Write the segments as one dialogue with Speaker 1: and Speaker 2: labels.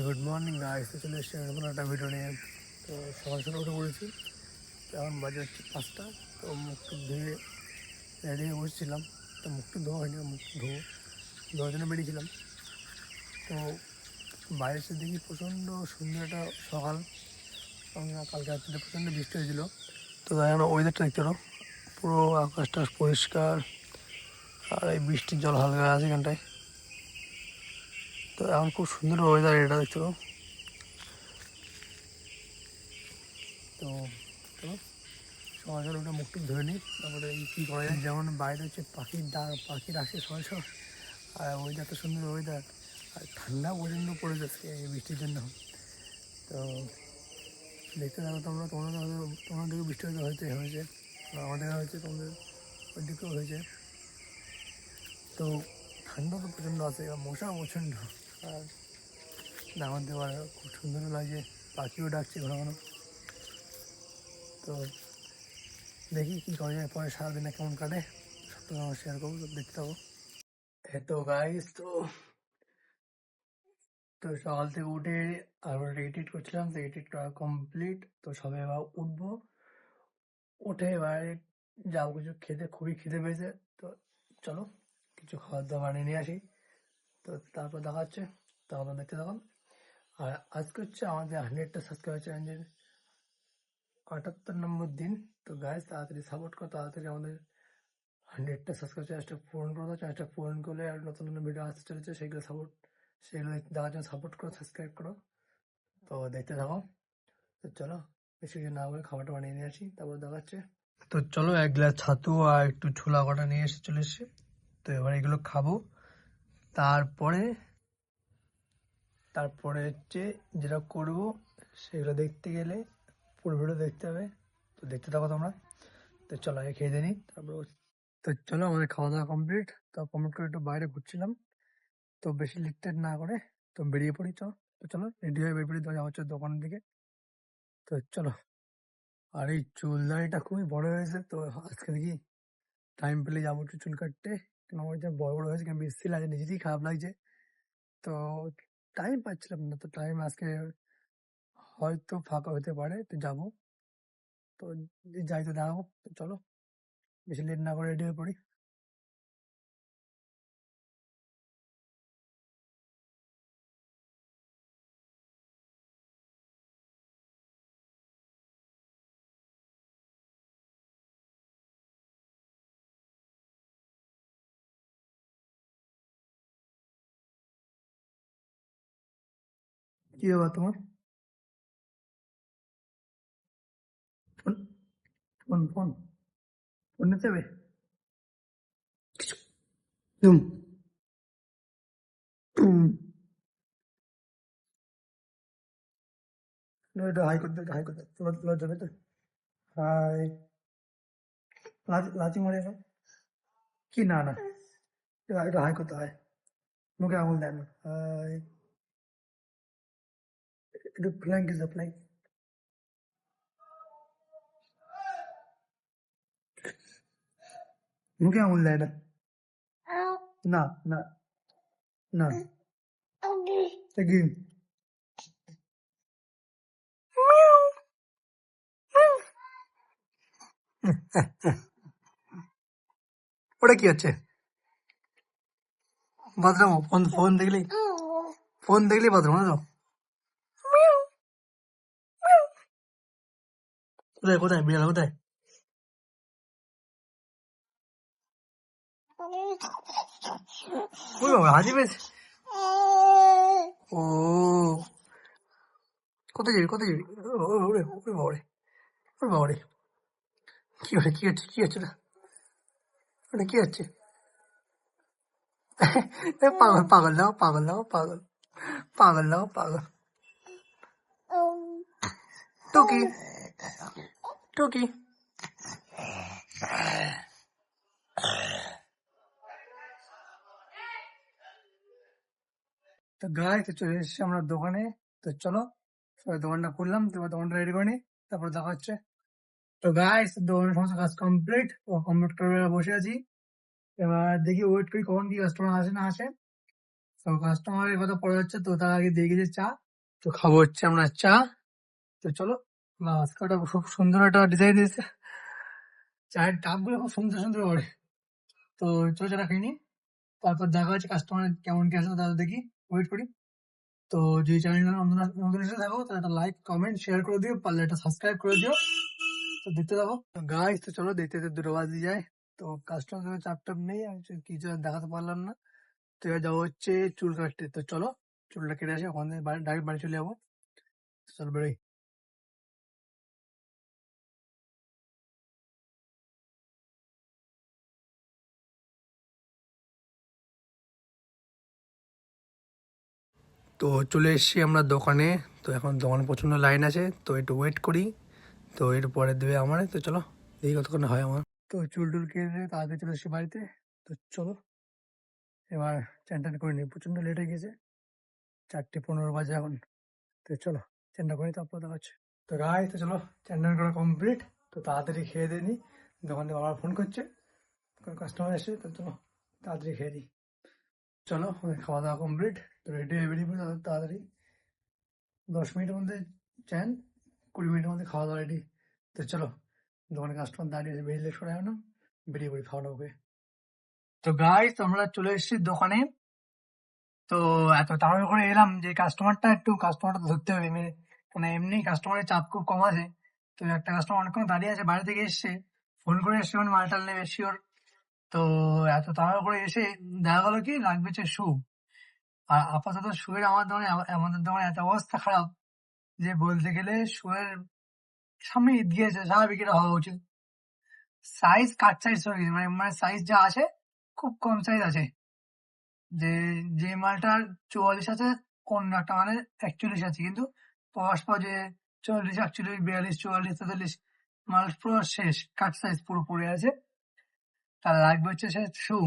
Speaker 1: Good morning guys, চলে এসেছি নতুন একটা ভিডিও নিয়ে। তো সকাল সকাল উঠে পড়েছি। তো এখন বাজে হচ্ছে 5টা। তো মুখটুক ধুয়ে রেডি হয়ে বসেছিলাম। তো মুখটুক ধোয়া হয়নি, মুখটুক ধোয়ার জন্য বেরিয়েছিলাম। তো বাইরে এসে দেখি প্রচণ্ড সুন্দর একটা সকাল, এবং কালকে রাত্রিতে প্রচণ্ড বৃষ্টি হয়েছিল। তো তাই এখন ওয়েদারটা দেখতে পারো, পুরো আকাশটা পরিষ্কার, আর এই বৃষ্টির জল হালকা আছে এখানটায়। তো এখন খুব সুন্দর ওয়েদার এটা দেখতে পারো। তো চলো সকাল সকাল ওটা মুখটুক ধরে নিই, তারপরে এই কী করা যায়। যেমন বাইরে হচ্ছে পাখির আসে সবাই সব, আর ওয়েদার তো সুন্দর ওয়েদার, আর ঠান্ডা প্রচণ্ড পড়ে যাচ্ছে এই বৃষ্টির জন্য। তো দেখতে থাকো তোমরা, তোমাদের দিকে বৃষ্টি হয়েছে, আমাদের হয়েছে, তোমাদের ওই দিকেও হয়েছে। তো ঠান্ডা তো প্রচণ্ড আছে, মশা প্রচণ্ড, আর আমার দেওয়ার খুব সুন্দর লাগছে, পাখিও ডাকছে ঘন ঘন। তো দেখি কী করা যায়, পরে সারাদিনে কেমন কাটে সব তো আমার শেয়ার করবো, সব দেখতে থাকো। তো গাইস, তো সকাল থেকে উঠে আবার এডিট করছিলাম, তো এডিট করা কমপ্লিট। তো সবে এবার উঠবো, উঠে এবার যাবো কিছু খেতে, খুবই খিদে পেয়েছে। তো চলো কিছু খাবার দাবার বানিয়ে নিয়ে আসি, তো তারপর দেখা হচ্ছে। তো আপনারা দেখতে থাকুন। আর আজকে হচ্ছে আমাদের 100টা সাবস্ক্রাইবার চ্যালেঞ্জের 78 নম্বর দিন। তো গাইস তাড়াতাড়ি সাপোর্ট করো, তাড়াতাড়ি আমাদের 100টা সাবস্ক্রাইব চ্যালেঞ্জটা পূরণ করো। চ্যালেঞ্জটা পূরণ করলে আর নতুন নতুন ভিডিও আসতে চলেছে, সেগুলো দেখার জন্য সাপোর্ট করো, সাবস্ক্রাইব করো। তো দেখতে থাকো। তো চলো বেশি কিছু না বলে খাবারটা বানিয়ে নিয়ে আসি, তারপর দেখাচ্ছে। তো চলো 1 গ্লাস ছাতু আর একটু ছোলা কটা নিয়ে এসে চলে এসেছি। তো এবার এগুলো খাবো। তারপরে তারপরে হচ্ছে যেটা করব সেগুলো দেখতে গেলে পুরো ভিডিও দেখতে হবে। তো দেখতে থাকো তোমরা। তো চলো আগে খেয়ে দিয়ে নিই, তারপর তো চলো আমাদের খাওয়া দাওয়া কমপ্লিট। তো কমপ্লিট করে একটু বাইরে ঘুরছিলাম, তো বেশি লিফটেড না করে তো বেরিয়ে পড়ি। তো চলো রেডি হয়ে বেরিয়ে পড়ি, যাওয়া হচ্ছে দোকানের দিকে। তো চলো। আর এই চুলদারিটা খুবই বড় হয়েছে, তো আজকে দেখি টাইম পেলে যাবো একটু চুল কাটতে। কেন আমার যা বড় বড় হয়েছে, কেন বেশি লাগছে, নিজেরই খারাপ লাগছে। তো টাইম পাচ্ছিলাম না, তো টাইম আজকে হয়তো ফাঁকা হতে পারে, তো যাবো। তো যাই, তো দেখাবো। তো চলো বেশি লেট না করে রেডি হয়ে পড়ি। কি ব্যাপার তোমার? ফোন ফোন ফোন ফোন নিতে হবে? হুম হুম। এটা হাই করতে, হাই করতে লজ্জা পেতে। হাই, লাচি মারে এখন? কি না না, এটা হাই করতে হয়, মুখে আঙুল দেন। হাই, একটু ফ্ল্যাঙ্ক ইজ ফ্ল্যাঙ্ক। মুখে আঙুল দেয় না, না না না, কি ওটা কি হচ্ছে? বাথরুম? ফোন দেখলেই বাথরুম না? তো কোথায় কোথায় বিড়াল কোথায়? ওই বাবা, হাসি পেয়েছে। ও, কোথায় যাবি, কোথায় যাবি? ওরে ওরে বাবারে, ওরে বাবারে, কি হচ্ছে ওটা? ওটা কি হচ্ছে? পাগল পাগল দাও, পাগল দাও, পাগল পাগল দাও, পাগল। টুকি টুকি। তো গাইস চলে এসেছি আমরা দোকানে। তো চলো সবাই দোকানটা খুললাম, তোমার দোকানটা রেডি করে নি, তারপর দেখা হচ্ছে। তো গাইস দোকানের সমস্ত কাজ কমপ্লিট, ও কমপ্লিট করে বসে আছি। এবার দেখি ওয়েট করি কখন কি কাস্টমার আসে না আসে। তো কাস্টমারের কথা পড়ে যাচ্ছে, তো তার আগে দিয়ে গেছে চা। তো খাবো হচ্ছে আমরা চা। তো চলো, আজকে খুব সুন্দর একটা ডিজাইন দিয়েছে, চায়ের কাপগুলো খুব সুন্দর সুন্দর করে। তো চলো চাটা খেয়ে নিই, তারপর দেখা হচ্ছে কাস্টমার কেমন কি আসে তাহলে দেখি, ওয়েট করি। তো যদি চ্যানেলটা নতুন নতুন এসে থাকো তাহলে একটা লাইক কমেন্ট শেয়ার করে দিও, পারলে একটা সাবস্ক্রাইব করে দিও। তো দেখতে যাবো গাইস, তো চলো দেখতে দেখতে 2টা বাজে যায়। তো কাস্টমার চাপ টাপ নেই, আমি কিছু আর দেখাতে পারলাম না। তো এবার যাবো হচ্ছে চুল কাটতে। তো চলো চুলটা কেটে আসে, ওখান থেকে ডাইরেক্ট বাড়ি চলে যাবো। তো চলো বেরোই। তো চলে এসেছি আমরা দোকানে। তো এখন দোকানে প্রচণ্ড লাইন আছে, তো একটু ওয়েট করি। তো এরপরে দেবে আমার। তো চলো দেখি কতক্ষণ হয় আমার। তো চুল টুল কেটে তাড়াতাড়ি চলে এসেছি বাড়িতে। তো চলো এবার চান টান করে নিই, প্রচণ্ড লেট হয়ে গেছে, 4:15 বাজে এখন। তো চলো চানটা করে তারপর দেখা হচ্ছে। তো তো চলো চান টান করা কমপ্লিট। তো তাড়াতাড়ি খেয়ে দিয়ে নিই, দোকান থেকে বাবার ফোন করছে, কাস্টমার এসে। তো চলো তাড়াতাড়ি খেয়ে দিই। চলো খাওয়া দাওয়া কমপ্লিট। তো রেডি হয়ে বেরিয়ে পড়ি তাড়াতাড়ি। 10 মিনিটের মধ্যে চান, 20 মিনিটের মধ্যে খাওয়া দাওয়া রেডি। তো চলো, দোকানে কাস্টমার দাঁড়িয়ে আছে, বেরিয়ে সরে না, বেরিয়ে পড়ি খাওয়া দাওয়া করে। তো আমরা চলে এসেছি দোকানে। তো এত তাড়াহুড়ো করে এলাম যে কাস্টমারটা ধরতে হবে, মানে এমনি কাস্টমারের চাপ খুব কম আছে। তো একটা কাস্টমার অনেকক্ষণ দাঁড়িয়ে আছে, বাইরে থেকে এসছে, ফোন করে এসছে, মানে মালটাল নেবে শিওর। তো এত তাড়াহুড়ো করে এসে দেখা গেলো কি লাগবে হচ্ছে শু। আর আপাতত শুয়ের আমাদের দোকানে এত অবস্থা খারাপ যে বলতে গেলে শুয়ের সামনে ঈদ গিয়েছে, স্বাভাবিক এটা হওয়া উচিত। সাইজ কাট সাইজ হয়ে গেছে, মানে সাইজ যা আছে খুব কম সাইজ আছে। যে যে মালটার 44 আছে, অন্য একটা মানে 41 আছে, কিন্তু পরস্পর যে 40, 41, 42, 44, 43 মাল পুরো শেষ, কাট সাইজ পুরো পড়ে আছে। তার লাগবে হচ্ছে সে শু।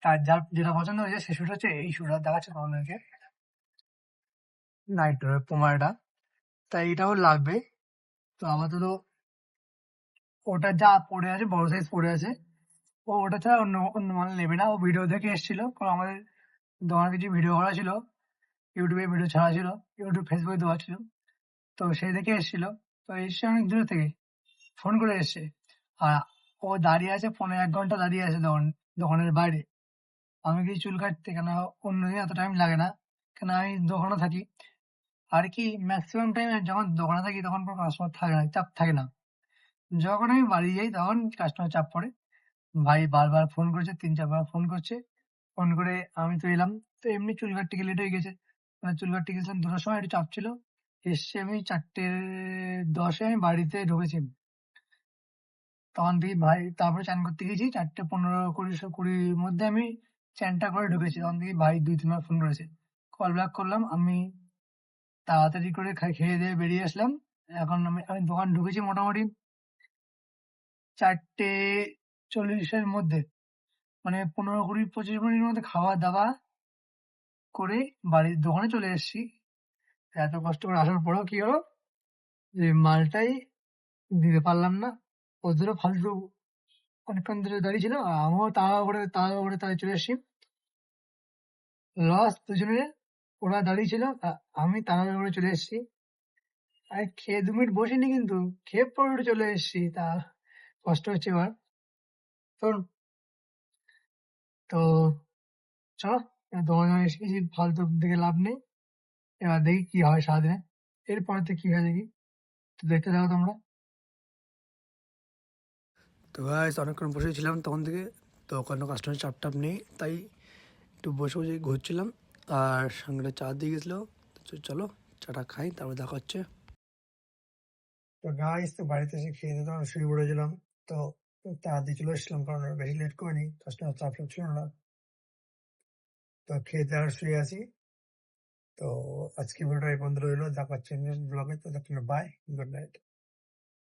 Speaker 1: তার যার যেটা পছন্দ হয়েছে সে শুটা হচ্ছে এই শুটা দেখাচ্ছে তোমাদেরকে, নাইট পোমাটা। তাই এটাও লাগবে। তো আপাতত ওটা যা পড়ে আছে, বড় সাইজ পড়ে আছে, ও ওটা ছাড়া অন্য অন্য মাল নেবে না। ও ভিডিও দেখে এসেছিল, কারণ আমাদের দোকানে কিছু ভিডিও করা ছিল, ইউটিউবে ভিডিও ছাড়া ছিল, ইউটিউব ফেসবুকে দেওয়া ছিল। তো সেই দেখে এসেছিল। তো এসছে অনেক দূর থেকে, ফোন করে এসছে। আর ও দাঁড়িয়ে আছে, 1.5 ঘন্টা দাঁড়িয়ে আছে দোকানের বাইরে। আমি গেছি চুল কাটতে, কেন অন্যদিন এত টাইম লাগে না, কেন আমি দোকানে থাকি। আর কি ম্যাক্সিমাম টাইম যখন দোকানে থাকি তখন কোনো কাস্টমার থাকে না, চাপ থাকে না। যখন আমি বাড়ি যাই তখন কাস্টমার চাপ পড়ে। ভাই বারবার ফোন করেছে, 3-4 বার ফোন করছে। ফোন করে আমি তো এলাম। তো এমনি চুল কাটতে গিয়ে লেট হয়ে গেছে, মানে চুল কাটতে গেছিলাম 2টার সময়, একটু চাপ ছিল। এসছি আমি 4:10-এ আমি বাড়িতে ঢুকেছি। তখন থেকে ভাই, তারপরে চান করতে গেছি 4:15, 20-20-20-র মধ্যে আমি চানটা করে ঢুকেছি। তখন থেকে ভাই 2-3 বার ফোন করেছে, কল ব্যাক করলাম। আমি তাড়াতাড়ি করে খেয়ে দিয়ে বেরিয়ে আসলাম। এখন আমি দোকান ঢুকেছি মোটামুটি 4:40-এর মধ্যে, মানে 15-20-25 মিনিটের মধ্যে খাওয়া দাওয়া করে বাড়ির দোকানে চলে এসেছি। এত কষ্ট করে আসার পরেও কি হলো, যে মালটাই দিতে পারলাম না। ওদেরও ফালতু অনেকক্ষণ ধরে দাঁড়িয়ে ছিল, আর আমিও তাড়াহুড়ো করে তাই চলে এসেছি। লস দুজনের, ওরা দাঁড়িয়ে ছিল, আমি তাড়াহুড়ো করে চলে এসেছি। আর খেয়ে 2 মিনিট বসিনি, কিন্তু খেয়ে পরে উঠে চলে এসেছি। তা কষ্ট হচ্ছে এবার। তো তো চলো, দোকানে এসেছি, ফালতু দেখে লাভ নেই। এবার দেখি কি হয় সারাদিনে, এরপরে তো কি হয় দেখি। তো দেখতে থাকো তোমরা। তো গাইস অনেকক্ষণ বসেছিলাম তখন থেকে, তো কোনো কাস্টমার চাপ টাপ নেই, তাই একটু বসে বসে ঘুরছিলাম। আর সঙ্গে চা দিয়ে গেছিলো। তো চলো চাটা খাই, তারপর দেখা হচ্ছে। তো গাইস, তো বাড়িতে এসে খেয়ে দিয়ে তখন শুয়ে পড়েছিলাম। তো তাড়াতাড়ি চলে এসেছিলাম, কারণ বেশি লেট করিনি, কাস্টমার চাপ টাপ ছিল না। তো খেয়ে দিয়ে আর শুয়ে আছি। তো আজকে ভিডিওটা এই পর্যন্ত রইলো, দেখা হচ্ছে নেক্সট ব্লগে। তো বাই, গুড নাইট।